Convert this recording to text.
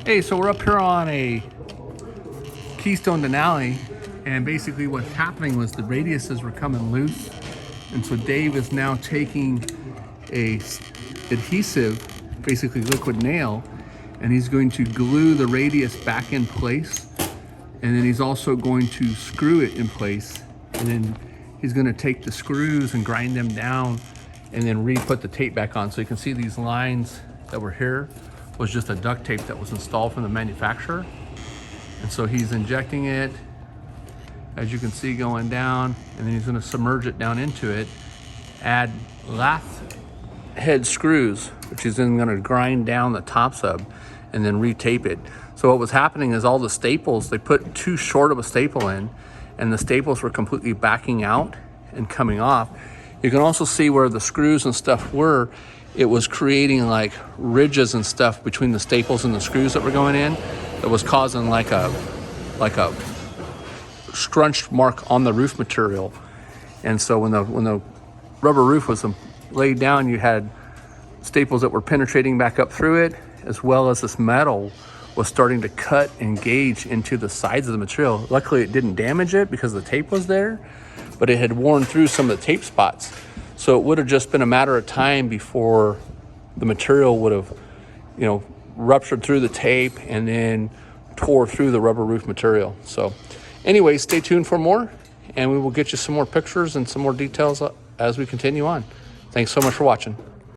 Hey, so we're up here on a Keystone Denali, and basically what's happening was the radiuses were coming loose, and so Dave is now taking a adhesive, basically liquid nail, and he's going to glue the radius back in place, and then he's also going to screw it in place, and then he's going to take the screws and grind them down and then re-put the tape back on. So you can see these lines that were here was just a duct tape that was installed from the manufacturer. And so he's injecting it, as you can see, going down, and then he's going to submerge it down into it, add lath head screws, which he's then going to grind down the tops of, and then re-tape it. So what was happening is all the staples, they put too short of a staple in, and the staples were completely backing out and coming off. You can also see where the screws and stuff were, it was creating like ridges and stuff between the staples and the screws that were going in. That was causing like a scrunched mark on the roof material. And so when the rubber roof was laid down, you had staples that were penetrating back up through it, as well as this metal was starting to cut and gauge into the sides of the material. Luckily it didn't damage it because the tape was there, but it had worn through some of the tape spots. So it would have just been a matter of time before the material would have, ruptured through the tape and then tore through the rubber roof material. So anyway, stay tuned for more, and we will get you some more pictures and some more details as we continue on. Thanks so much for watching.